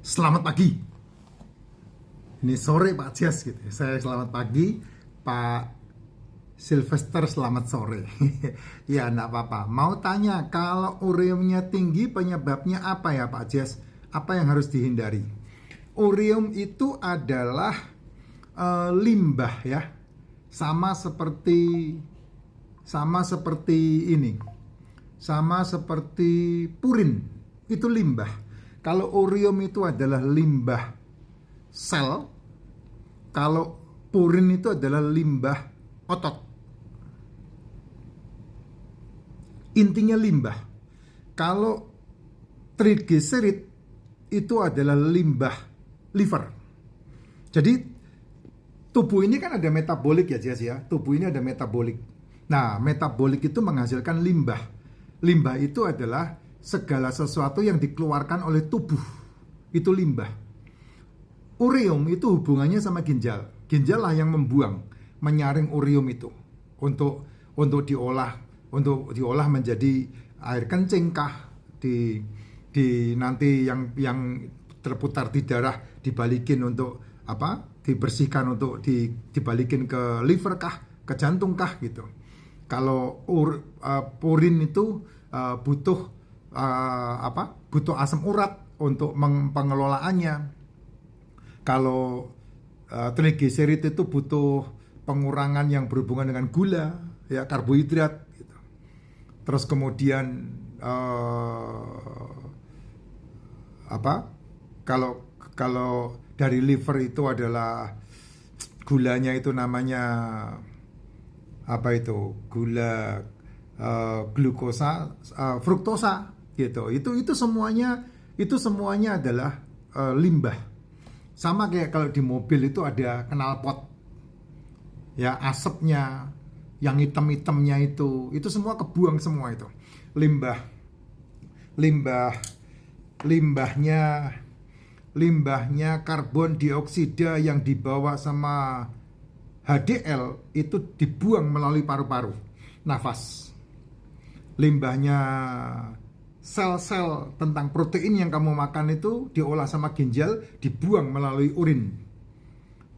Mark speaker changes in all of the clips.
Speaker 1: Selamat pagi. Ini sore Pak Jas gitu. Saya selamat pagi, Pak Sylvester selamat sore. Ya enggak apa-apa. Mau tanya, kalau ureumnya tinggi penyebabnya apa ya Pak Jas? Apa yang harus dihindari? Ureum itu adalah limbah ya. Sama seperti ini. Sama seperti purin. Itu limbah. Kalau ureum itu adalah limbah sel, kalau purin itu adalah limbah otot. Intinya limbah. Kalau trigliserid itu adalah limbah liver. Jadi tubuh ini kan ada metabolik ya Jas ya. Tubuh ini ada metabolik. Nah, metabolik itu menghasilkan limbah. Limbah itu adalah segala sesuatu yang dikeluarkan oleh tubuh. Itu limbah. Ureum itu hubungannya sama ginjal. Ginjal lah yang membuang, menyaring ureum itu untuk diolah menjadi air kencing kah, di nanti yang terputar di darah dibalikin untuk apa? Dibersihkan untuk dibalikin ke liver kah, ke jantung kah gitu. Kalau purin itu butuh butuh asam urat untuk pengelolaannya. Kalau trigliserid itu butuh pengurangan yang berhubungan dengan gula, ya karbohidrat. Gitu. Terus kemudian kalau dari liver itu adalah gulanya itu namanya gula glukosa, fruktosa gitu. Itu semuanya adalah limbah. Sama kayak kalau di mobil itu ada knalpot, ya asapnya, yang hitam-hitamnya itu semua kebuang semua itu. Limbahnya karbon dioksida yang dibawa sama HDL itu dibuang melalui paru-paru, nafas. Limbahnya sel-sel tentang protein yang kamu makan itu diolah sama ginjal, dibuang melalui urin.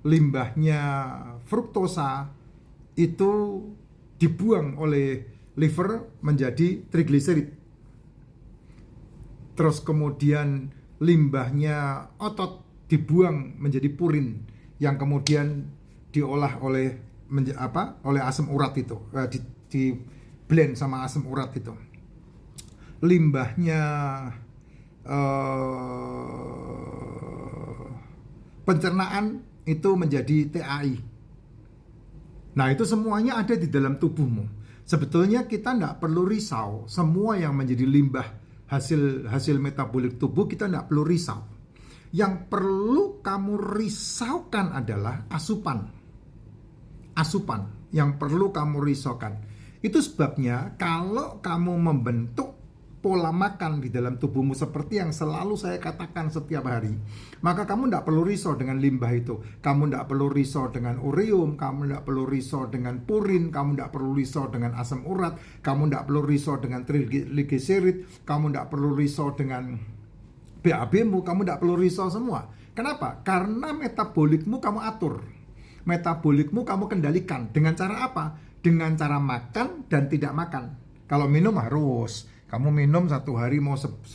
Speaker 1: Limbahnya fruktosa itu dibuang oleh liver menjadi trigliserid. Terus kemudian limbahnya otot dibuang menjadi purin yang kemudian diolah oleh asam urat itu, di blend sama asam urat itu. Limbahnya pencernaan itu menjadi TAI. Nah, itu semuanya ada di dalam tubuhmu. Sebetulnya kita tidak perlu risau. Semua yang menjadi limbah hasil metabolik tubuh kita tidak perlu risau. Yang perlu kamu risaukan adalah asupan yang perlu kamu risaukan. Itu sebabnya kalau kamu membentuk pola makan di dalam tubuhmu seperti yang selalu saya katakan setiap hari, maka kamu tidak perlu risau dengan limbah itu. Kamu tidak perlu risau dengan ureum, kamu tidak perlu risau dengan purin, kamu tidak perlu risau dengan asam urat, kamu tidak perlu risau dengan trigliserid, kamu tidak perlu risau dengan BAB-mu, kamu tidak perlu risau semua. Kenapa? Karena metabolikmu kamu atur. Metabolikmu kamu kendalikan. Dengan cara apa? Dengan cara makan dan tidak makan. Kalau minum harus. Kamu minum satu hari mau 100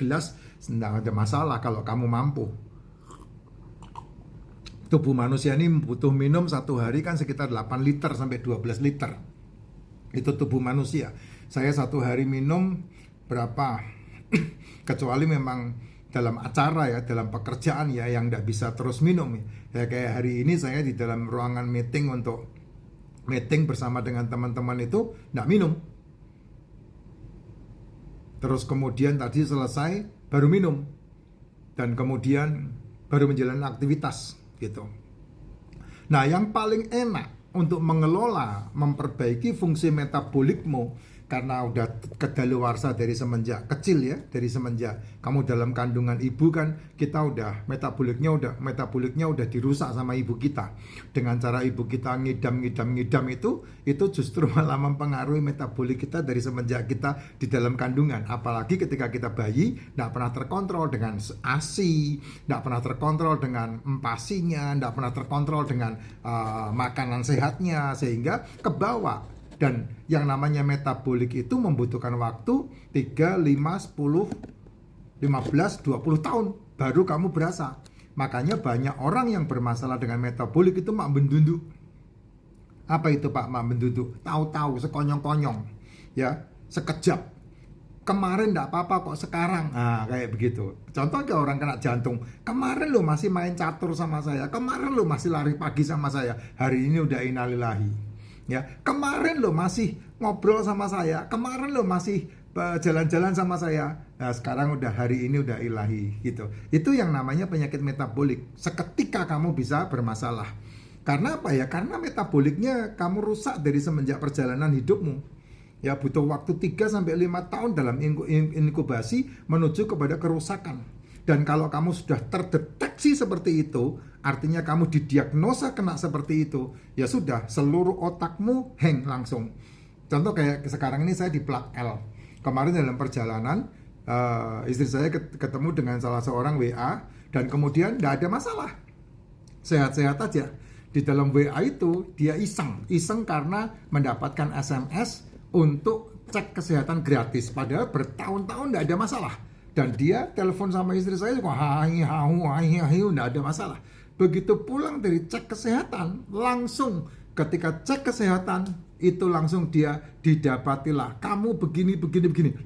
Speaker 1: gelas, tidak ada masalah kalau kamu mampu. Tubuh manusia ini butuh minum satu hari kan sekitar 8 liter sampai 12 liter. Itu tubuh manusia. Saya satu hari minum berapa? Kecuali memang dalam acara ya, dalam pekerjaan ya, yang tidak bisa terus minum ya. Kayak hari ini saya di dalam ruangan meeting untuk meeting bersama dengan teman-teman itu tidak minum. Terus kemudian tadi selesai baru minum. Dan kemudian baru menjalani aktivitas gitu. Nah, yang paling enak untuk mengelola, memperbaiki fungsi metabolikmu karena udah kedaluarsa dari semenjak kecil ya, dari semenjak kamu dalam kandungan ibu kan, kita udah metaboliknya udah dirusak sama ibu kita. Dengan cara ibu kita ngidam itu justru malah mempengaruhi metabolik kita dari semenjak kita di dalam kandungan. Apalagi ketika kita bayi, nggak pernah terkontrol dengan ASI, nggak pernah terkontrol dengan empasinya, nggak pernah terkontrol dengan makanan sehatnya, sehingga kebawa. Dan yang namanya metabolik itu membutuhkan waktu 3, 5, 10, 15, 20 tahun baru kamu berasa. Makanya banyak orang yang bermasalah dengan metabolik itu mak benduduk. Apa itu Pak mak benduduk? Tahu-tahu sekonyong-konyong, ya, sekejap. Kemarin enggak apa-apa kok sekarang. Nah, kayak begitu. Contoh kayak orang kena jantung. Kemarin lo masih main catur sama saya. Kemarin lo masih lari pagi sama saya. Hari ini udah innalillahi. Ya, kemarin lo masih ngobrol sama saya, kemarin lo masih jalan-jalan sama saya. Nah, sekarang udah hari ini udah ilahi gitu. Itu yang namanya penyakit metabolik. Seketika kamu bisa bermasalah. Karena apa ya? Karena metaboliknya kamu rusak dari semenjak perjalanan hidupmu. Ya, butuh waktu 3 sampai 5 tahun dalam inkubasi menuju kepada kerusakan. Dan kalau kamu sudah terdeteksi seperti itu, artinya kamu didiagnosa kena seperti itu, ya sudah, seluruh otakmu hang langsung. Contoh kayak sekarang ini saya di plat L. Kemarin dalam perjalanan, istri saya ketemu dengan salah seorang WA, dan kemudian tidak ada masalah. Sehat-sehat aja. Di dalam WA itu, dia iseng karena mendapatkan SMS untuk cek kesehatan gratis. Padahal bertahun-tahun tidak ada masalah. Dan dia telepon sama istri saya juga nggak ada masalah. Begitu pulang dari cek kesehatan, langsung ketika cek kesehatan itu langsung dia didapatilah kamu begini.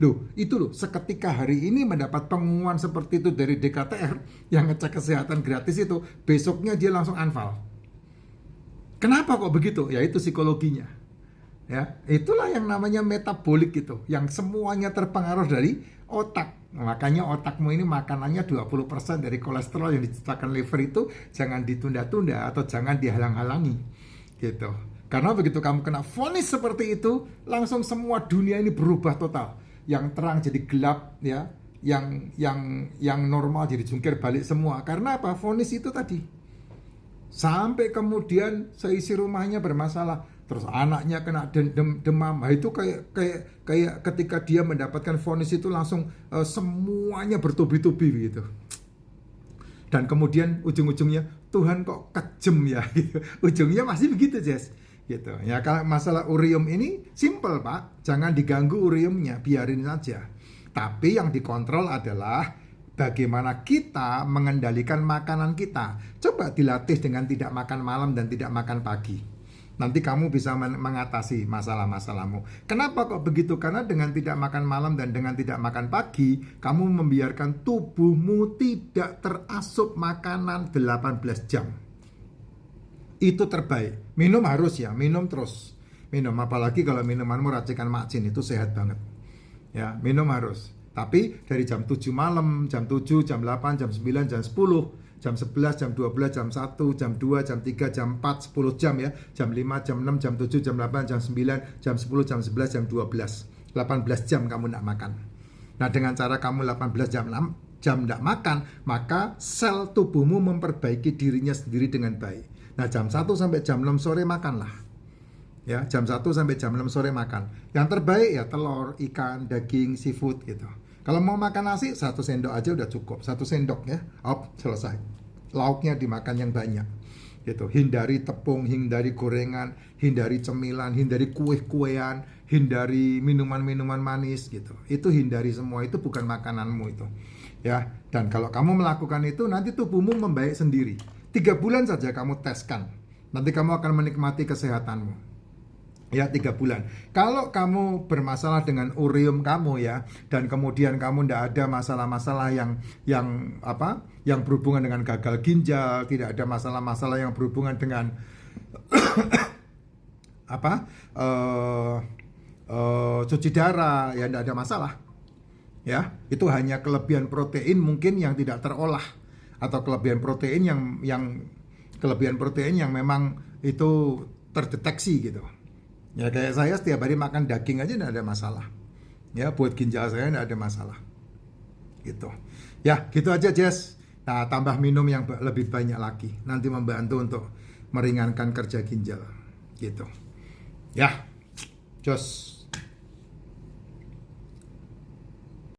Speaker 1: Loh, itu loh, seketika hari ini mendapat pengumuman seperti itu dari DKTR yang ngecek kesehatan gratis itu, besoknya dia langsung unfollow. Kenapa kok begitu? Ya itu psikologinya. Ya, itulah yang namanya metabolik itu, yang semuanya terpengaruh dari otak. Makanya otakmu ini makanannya 20% dari kolesterol yang diciptakan liver itu jangan ditunda-tunda atau jangan dihalang-halangi gitu. Karena begitu kamu kena vonis seperti itu, langsung semua dunia ini berubah total. Yang terang jadi gelap ya, yang normal jadi jungkir balik semua. Karena apa? Vonis itu tadi. Sampai kemudian seisi rumahnya bermasalah. Terus anaknya kena demam. Nah, itu kayak ketika dia mendapatkan vonis itu langsung semuanya bertubi-tubi gitu. Dan kemudian ujung-ujungnya Tuhan kok kejem ya gitu. Ujungnya masih begitu, Jess. Gitu. Ya, kalau masalah urium ini simple, Pak. Jangan diganggu uriumnya, biarin saja. Tapi yang dikontrol adalah bagaimana kita mengendalikan makanan kita. Coba dilatih dengan tidak makan malam dan tidak makan pagi. Nanti kamu bisa mengatasi masalah-masalahmu. Kenapa kok begitu? Karena dengan tidak makan malam dan dengan tidak makan pagi, kamu membiarkan tubuhmu tidak terasup makanan 18 jam. Itu terbaik. Minum harus ya, minum terus. Minum, apalagi kalau minumanmu racikan makcin, itu sehat banget. Ya, minum harus. Tapi dari jam 7 malam, jam 7, jam 8, jam 9, jam 10, jam 11, jam 12, jam 1, jam 2, jam 3, jam 4, 10 jam ya. Jam 5, jam 6, jam 7, jam 8, jam 9, jam 10, jam 11, jam 12. 18 jam kamu tidak makan. Nah, dengan cara kamu 18 jam tidak makan, maka sel tubuhmu memperbaiki dirinya sendiri dengan baik. Nah, jam 1 sampai jam 6 sore makanlah. Ya, jam 1 sampai jam 6 sore makan. Yang terbaik ya telur, ikan, daging, seafood gitu. Kalau mau makan nasi, 1 sendok aja udah cukup. 1 sendok ya, selesai. Lauknya dimakan yang banyak gitu. Hindari tepung, hindari gorengan, hindari cemilan, hindari kue-kuean, hindari minuman-minuman manis gitu. Itu hindari semua, itu bukan makananmu itu. Ya, dan kalau kamu melakukan itu, nanti tubuhmu membaik sendiri. 3 bulan saja kamu teskan. Nanti kamu akan menikmati kesehatanmu. Ya, 3 bulan. Kalau kamu bermasalah dengan urium kamu ya, dan kemudian kamu tidak ada masalah-masalah yang berhubungan dengan gagal ginjal, tidak ada masalah-masalah yang berhubungan dengan cuci darah, ya tidak ada masalah. Ya, itu hanya kelebihan protein mungkin yang tidak terolah, atau kelebihan protein yang memang itu terdeteksi gitu. Ya kayak saya setiap hari makan daging aja nggak ada masalah. Ya buat ginjal saya nggak ada masalah. Gitu. Ya gitu aja Jess. Nah tambah minum yang lebih banyak lagi. Nanti membantu untuk meringankan kerja ginjal. Gitu. Ya, jos.